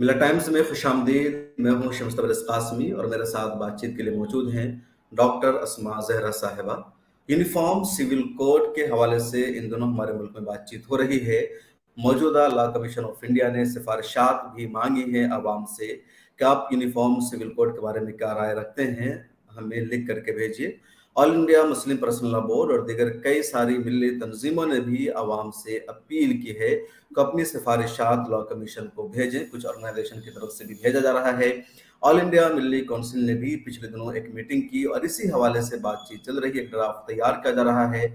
मिला टाइम्स में खुश आमदीद। मैं हूं शम्स तबरेज़ कासमी और मेरे साथ बातचीत के लिए मौजूद हैं डॉक्टर अस्मा ज़हरा साहिबा। यूनिफॉर्म सिविल कोड के हवाले से इन दोनों हमारे मुल्क में बातचीत हो रही है। मौजूदा लॉ कमीशन ऑफ इंडिया ने सिफारिशात भी मांगी हैं आवाम से कि आप यूनिफॉर्म सिविल कोड के बारे में क्या राय रखते हैं, हमें लिख करके भेजिए। All India Muslim personal law board और दीगर कई सारी मिली तंजीमों ने भी आवाम से अपील की है कि अपनी सिफारिशात लॉ कमीशन को भेजें। कुछ ऑर्गेनाइजेशन की तरफ से भी भेजा जा रहा है। ऑल इंडिया मिली काउंसिल ने भी पिछले दिनों एक मीटिंग की और इसी हवाले से बातचीत चल रही है। एक ड्राफ्ट तैयार किया जा रहा है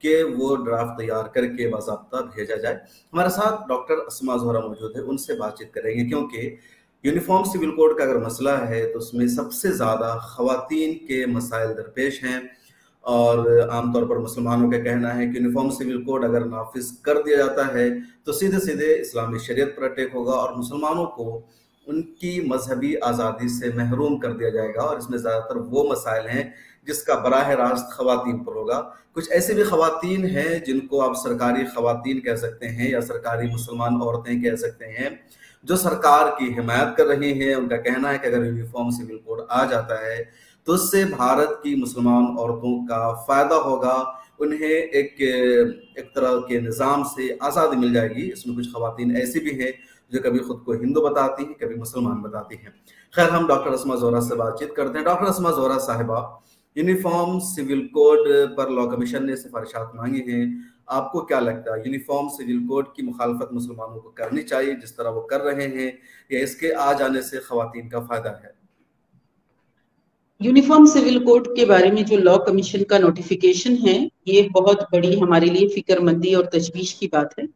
कि वो ड्राफ्ट तैयार करके बाज़ाब्ता भेजा जाए। हमारे साथ डॉक्टर अस्मा ज़हरा मौजूद है, उनसे बातचीत करेंगे क्योंकि यूनिफॉर्म सिविल कोड का अगर मसला है तो उसमें सबसे ज़्यादा ख़वातीन के मसाइल दरपेश हैं और आमतौर पर मुसलमानों का कहना है कि यूनिफॉर्म सिविल कोड अगर नाफिज कर दिया जाता है तो सीधे सीधे इस्लामी शरीयत पर अटैक होगा और मुसलमानों को उनकी मजहबी आज़ादी से महरूम कर दिया जाएगा। और इसमें ज़्यादातर वो मसाइल हैं जिसका बराह रास्त ख़वातीन पर होगा। कुछ ऐसे भी ख़वातीन हैं जिनको आप सरकारी ख़वातीन कह सकते हैं या सरकारी मुसलमान औरतें कह सकते हैं, जो सरकार की हिमायत कर रही हैं। उनका कहना है कि अगर यूनिफॉर्म सिविल कोड आ जाता है तो उससे भारत की मुसलमान औरतों का फ़ायदा होगा, उन्हें एक तरह के निज़ाम से आज़ादी मिल जाएगी। इसमें कुछ ख़वातीन ऐसी भी हैं जो कभी खुद को हिंदू बताती हैं, कभी मुसलमान बताती हैं। खैर, हम डॉक्टर अस्मा ज़हरा से बातचीत करते हैं। डॉक्टर अस्मा ज़हरा साहिबा, यूनिफॉर्म सिविल कोड पर लॉ कमीशन ने सिफारिशात मांगी हैं, आपको क्या लगता है यूनिफॉर्म सिविल कोड की मुखालफत मुसलमानों को करनी चाहिए जिस तरह वो कर रहे हैं, या इसके आ जाने से ख़वातीन का फ़ायदा है? यूनिफॉर्म सिविल कोड के बारे में जो लॉ कमीशन का नोटिफिकेशन है, ये बहुत बड़ी हमारे लिए फिक्रमंदी और तशवीश की बात है।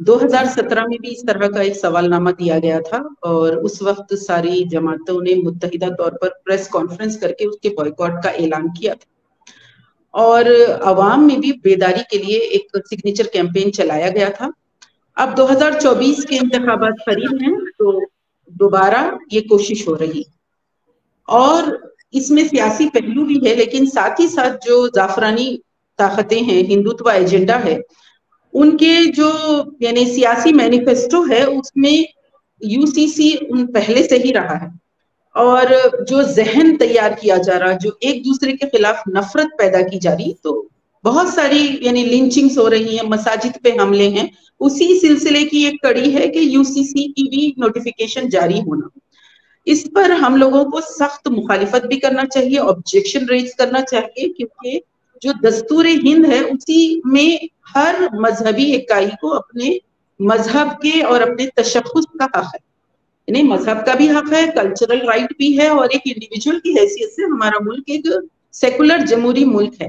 2017 में भी इस तरह का एक सवालनामा दिया गया था और उस वक्त सारी जमातों ने मुत्तहिदा तौर पर प्रेस कॉन्फ्रेंस करके उसके बॉयकॉट का ऐलान किया था और अवाम में भी बेदारी के लिए एक सिग्नेचर कैंपेन चलाया गया था। अब 2024 के इंतखाबात करीब हैं तो दोबारा ये कोशिश हो रही और इसमें सियासी पहलू भी है, लेकिन साथ ही साथ जो जाफरानी ताकतें हैं, हिंदुत्व एजेंडा है, उनके जो यानी सियासी मैनिफेस्टो है उसमें यूसीसी उन पहले से ही रहा है और जो जहन तैयार किया जा रहा, जो एक दूसरे के खिलाफ नफरत पैदा की जा रही, तो बहुत सारी यानी लिंचिंग्स हो रही हैं, मसाजिद पे हमले हैं, उसी सिलसिले की एक कड़ी है कि यूसीसी की भी नोटिफिकेशन जारी होना। इस पर हम लोगों को सख्त मुखालिफत भी करना चाहिए, ऑब्जेक्शन रेज करना चाहिए, क्योंकि जो दस्तूर हिंद है उसी में हर मजहबी इकाई को अपने मजहब के और अपने तशख्खुस का हक है। यानी मजहब का भी हक है, कल्चरल राइट भी है और एक इंडिविजुअल की हैसियत से हमारा मुल्क एक सेकुलर जमहूरी मुल्क है।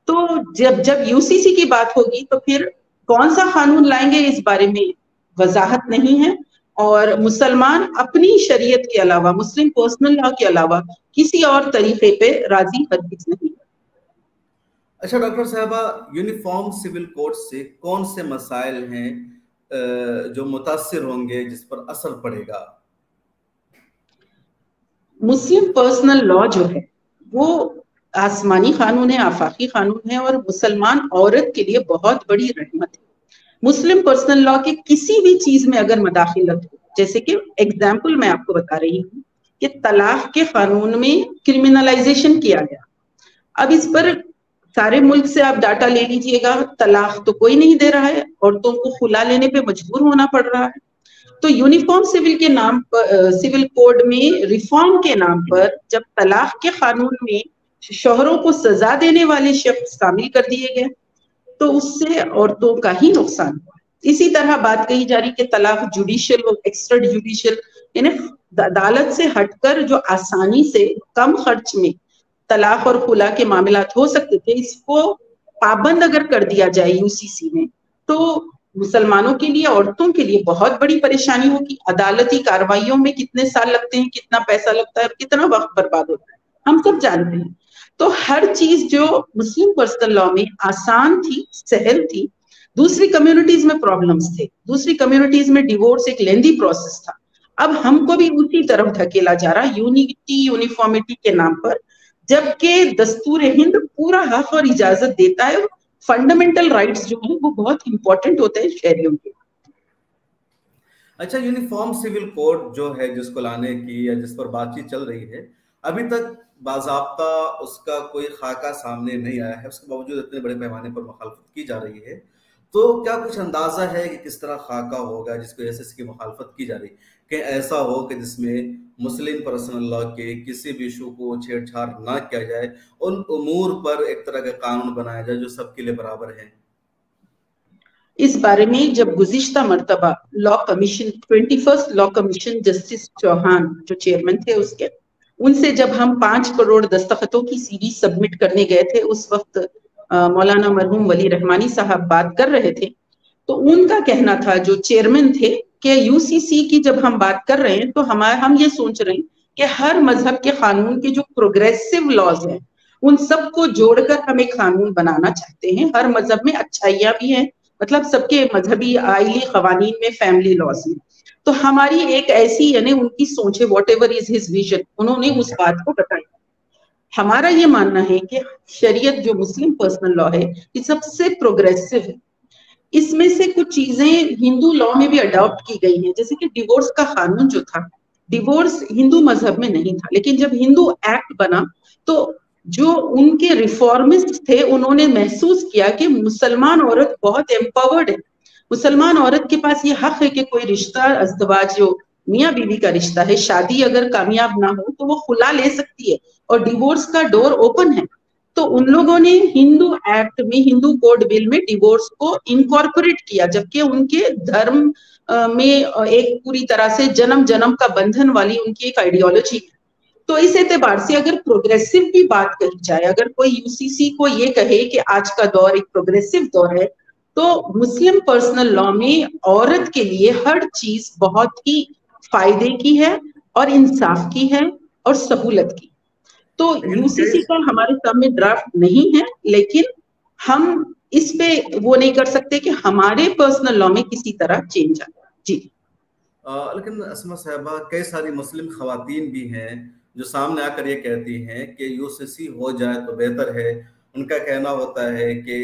तो जब यूसीसी की बात होगी तो फिर कौन सा कानून लाएंगे इस बारे में वजाहत नहीं है और मुसलमान अपनी शरीयत के अलावा, मुस्लिम पर्सनल लॉ के अलावा किसी और तरीके पे राजी हरगिज नहीं। अच्छा डॉक्टर साहबा, यूनिफॉर्म सिविल कोड से कौन से मसाइल हैं जो मुतासिर होंगे, जिस पर असर पड़ेगा? मुस्लिम पर्सनल लॉ जो है वो आसमानी कानून है, आफाकी कानून है और मुसलमान औरत के लिए बहुत बड़ी रहमत है। मुस्लिम पर्सनल लॉ के किसी भी चीज में अगर मदाखिलत हो, जैसे कि एग्जाम्पल मैं आपको बता रही हूँ कि तलाक के कानून में क्रिमिनलाइजेशन किया गया। अब इस पर सारे मुल्क से आप डाटा ले लीजिएगा, तलाक तो कोई नहीं दे रहा है, औरतों को खुला लेने पे मजबूर होना पड़ रहा है। तो यूनिफॉर्म सिविल के नाम पर, सिविल कोड में रिफॉर्म के नाम पर जब तलाक के कानून में शोहरों को सजा देने वाले शख्स शामिल कर दिए गए तो उससे औरतों का ही नुकसान हुआ। इसी तरह बात कही जा रही कि तलाक जुडिशियल और एक्स्ट्रा जुडिशियल, यानी अदालत से हटकर जो आसानी से कम खर्च में तलाक और खुला के मामलात हो सकते थे, इसको पाबंद अगर कर दिया जाए यूसीसी में तो मुसलमानों के लिए, औरतों के लिए बहुत बड़ी परेशानी होगी। अदालती कार्रवाइयों में कितने साल लगते हैं, कितना पैसा लगता है, कितना वक्त बर्बाद होता है, हम सब जानते हैं। तो हर चीज जो मुस्लिम पर्सनल लॉ में आसान थी, सहल थी, दूसरी कम्युनिटीज में प्रॉब्लम्स थे, दूसरी कम्युनिटीज में डिवोर्स एक लेंदी प्रोसेस था। अब हमको भी उसी तरफ धकेला जा रहा, यूनिटी यूनिफॉर्मिटी के नाम पर, जबकि दस्तूर हिंद पूरा हक और इजाजत देता है। फंडामेंटल राइट्स जो हैं वो बहुत इंपॉर्टेंट होते हैं शहरियों के। अच्छा, यूनिफॉर्म सिविल कोड जो है जिसको लाने की या जिस पर बातचीत चल रही है, अभी तक बाज़ाब्ता उसका कोई खाका सामने नहीं आया है, उसके बावजूद इतने बड़े पैमाने पर मुखालफत की जा रही है। तो क्या कुछ अंदाजा है कि किस तरह खाका होगा जिसकी वजह से इसकी मुखालफत की जा रही, कि ऐसा हो कि जिसमें मुस्लिम पर्सनल लॉ के किसी भी इशू को छेड़छाड़ ना किया जाए, उन उमूर पर एक तरह का कानून बनाया जाए जो सबके लिए बराबर है? इस बारे में जब गुज़िश्ता मर्तबा law commission 21st law commission justice Chauhan जो चेयरमैन थे उसके, उनसे जब हम 5 करोड़ दस्तखतों की सीरीज सबमिट करने गए थे, उस वक्त मौलाना मरहूम वली रहमानी साहब बात कर रहे थे, तो उनका कहना था जो चेयरमैन थे कि यूसीसी की जब हम बात कर रहे हैं तो हम ये सोच रहे हैं कि हर मजहब के कानून के जो प्रोग्रेसिव लॉज हैं उन सबको जोड़कर हम एक कानून बनाना चाहते हैं। हर मजहब में अच्छाइयां भी हैं, मतलब सबके मजहबी आइली कवानीन में फैमिली लॉज में, तो हमारी एक ऐसी यानी उनकी सोच है, what ever is his vision, उन्होंने उस बात को बताया। हमारा ये मानना है कि शरीयत जो मुस्लिम पर्सनल लॉ है ये सबसे प्रोग्रेसिव है। इसमें से कुछ चीजें हिंदू लॉ में भी अडॉप्ट की गई हैं, जैसे कि डिवोर्स का कानून जो था, डिवोर्स हिंदू मजहब में नहीं था, लेकिन जब हिंदू एक्ट बना तो जो उनके रिफॉर्मिस्ट थे उन्होंने महसूस किया कि मुसलमान औरत बहुत एम्पावर्ड है, मुसलमान औरत के पास ये हक है कि कोई रिश्ता अज़दवाज जो मियाँ बीवी का रिश्ता है, शादी अगर कामयाब ना हो तो वो खुला ले सकती है और डिवोर्स का डोर ओपन है। तो उन लोगों ने हिंदू एक्ट में, हिंदू कोड बिल में डिवोर्स को इनकॉर्पोरेट किया, जबकि उनके धर्म में एक पूरी तरह से जन्म जन्म का बंधन वाली उनकी एक आइडियोलॉजी है। तो इस एतबार से अगर प्रोग्रेसिव की बात कही जाए, अगर कोई यूसीसी को ये कहे कि आज का दौर एक प्रोग्रेसिव दौर है, तो मुस्लिम पर्सनल लॉ में औरत के लिए हर चीज बहुत ही फायदे की है और इंसाफ की है और सहूलत की। तो यूसीसी का हमारे सामने ड्राफ्ट नहीं है, लेकिन हम इस पे वो नहीं कर सकते कि हमारे पर्सनल लॉ में किसी तरह चेंज आए। जी लेकिन अस्मा साहबा, कई सारी मुस्लिम खवातीन भी हैं जो सामने आकर ये कहती हैं कि यूसीसी हो जाए तो बेहतर है। उनका कहना होता है कि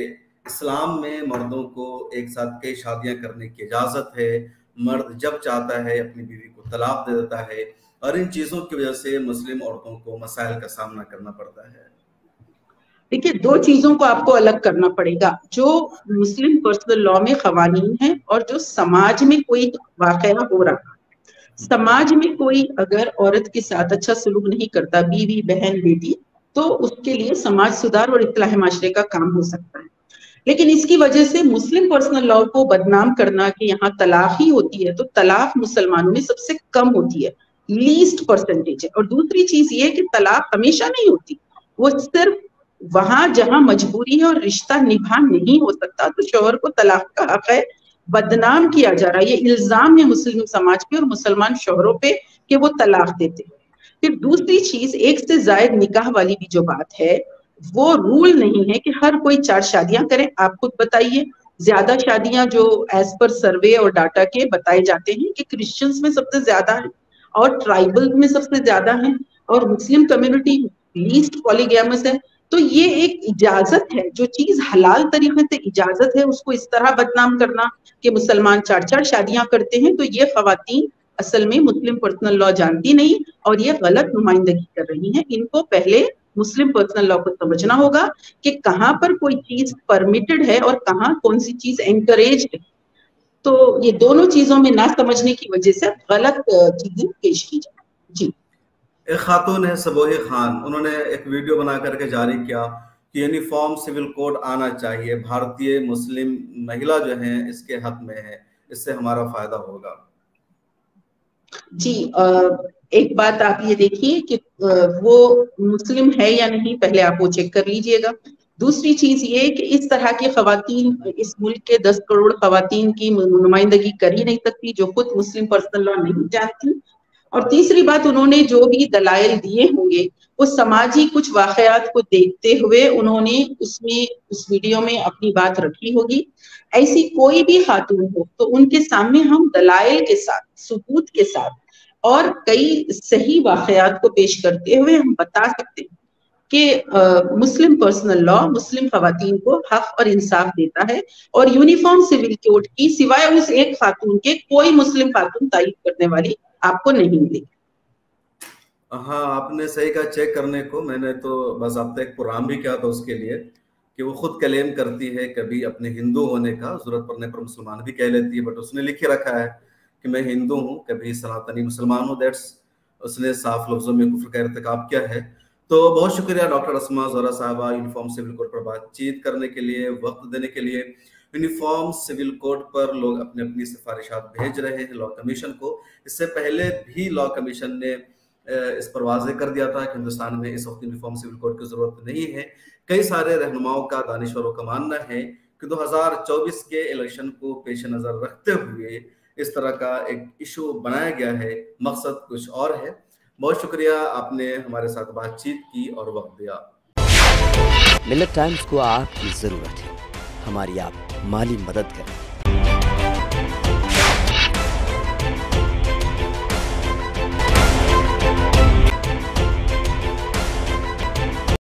इस्लाम में मर्दों को एक साथ कई शादियां करने की इजाज़त है, मर्द जब चाहता है अपनी बीवी को तलाक दे देता है, और इन चीज़ों की वजह से मुस्लिम औरतों को मसाइल का सामना करना पड़ता है। देखिए, दो चीजों को आपको अलग करना पड़ेगा, जो मुस्लिम पर्सनल लॉ में कवानीन है और जो समाज में कोई वाकया हो रहा। समाज में कोई अगर औरत के साथ अच्छा सलूक नहीं करता, बीवी बहन बेटी, तो उसके लिए समाज सुधार और इस्लाह माशरे का काम हो सकता है। लेकिन इसकी वजह से मुस्लिम पर्सनल लॉ को बदनाम करना कि यहाँ तलाक ही होती है, तो तलाक मुसलमानों में सबसे कम होती है, लीस्ट परसेंटेज है। और दूसरी चीज ये कि तलाक हमेशा नहीं होती, वो सिर्फ वहां जहां मजबूरी है और रिश्ता निभा नहीं हो सकता तो शौहर को तलाक का हक है। बदनाम किया जा रहा है, ये इल्जाम है मुस्लिम समाज पे और मुसलमान शौहरों पे कि वो तलाक देते हैं। फिर दूसरी चीज, एक से जायद निकाह वाली भी जो बात है, वो रूल नहीं है कि हर कोई 4 शादियां करे। आप खुद बताइए, ज्यादा शादियां जो एज पर सर्वे और डाटा के बताए जाते हैं कि क्रिश्चियंस में सबसे ज्यादा है और ट्राइबल में सबसे ज्यादा है और मुस्लिम कम्युनिटी लीस्ट पॉलीगैमस है। तो ये एक इजाजत है, जो चीज हलाल तरीके से इजाजत है उसको इस तरह बदनाम करना कि मुसलमान 4 शादियां करते हैं, तो ये खवातीन असल में मुस्लिम पर्सनल लॉ जानती नहीं और ये गलत नुमाइंदगी कर रही हैं। इनको पहले मुस्लिम पर्सनल लॉ को समझना होगा कि कहाँ पर कोई चीज परमिटेड है और कहाँ कौन सी चीज एनकरेज है। तो ये दोनों चीजों में ना समझने की वजह से गलत चीजें पेश की जाए। जी, एक खातून है सबोही खान, उन्होंने एक वीडियो बना करके जारी किया कि यूनिफॉर्म सिविल कोड आना चाहिए, भारतीय मुस्लिम महिला जो है इसके हक में है, इससे हमारा फायदा होगा। जी, एक बात आप ये देखिए कि वो मुस्लिम है या नहीं, पहले आप वो चेक कर लीजिएगा। दूसरी चीज ये कि इस तरह की खवातीन, इस मुल्क के 10 करोड़ खवातीन की नुमाइंदगी कर ही नहीं सकती जो खुद मुस्लिम पर्सनल लॉ नहीं जानती। और तीसरी बात, उन्होंने जो भी दलाइल दिए होंगे वो समाजी कुछ वाकयात को देखते हुए उन्होंने उसमें उस वीडियो में अपनी बात रखी होगी। ऐसी कोई भी खातून हो तो उनके सामने हम दलाइल के साथ, सबूत के साथ और कई सही वाकयात को पेश करते हुए हम बता सकते हैं کہ مسلم پرسنل لا مسلم خواتین کو حق اور انصاف دیتا ہے اور یونیفارم سول کوڈ کی سوائے اس ایک خاتون کے کوئی مسلم خاتون تائید کرنے والی آپ کو نہیں ملے گی۔ ہاں آپ نے صحیح کہا چیک کرنے کو، میں نے تو بس آپ ایک پروگرام بھی کیا تھا اس کے لیے کہ وہ خود کلیم کرتی ہے کبھی اپنے ہندو ہونے کا، ضرورت پڑنے پر مسلمان بھی کہہ لیتی ہے، بٹ اس نے لکھے رکھا ہے کہ میں ہندو ہوں، کبھی سناتنی مسلمان ہوں، اس نے صاف لفظوں میں کفر کا ارتکاب کیا ہے۔ تو بہت شکریہ ڈاکٹر اسماء زہرا صاحبہ یونیفارم سول کوڈ پر بات چیت کرنے کے لیے، وقت دینے کے لیے۔ یونیفارم سول کوڈ پر لوگ اپنی اپنی سفارشات بھیج رہے ہیں لا کمیشن کو۔ اس سے پہلے بھی لا کمیشن نے اس پر واضح کر دیا تھا کہ ہندوستان میں اس وقت یونیفارم سول کوڈ کی ضرورت نہیں ہے۔ کئی سارے رہنماؤں کا، دانشوروں کا ماننا ہے کہ 2024 کے الیکشن کو پیش نظر رکھتے ہوئے اس طرح کا ایک ایشو بنایا گیا ہے، مقصد کچھ اور ہے۔ بہت شکریہ آپ نے ہمارے ساتھ بات چیت کی اور وقت دیا۔ ملت ٹائمز کو آپ کی ضرورت ہے، ہماری آپ مالی مدد کریں۔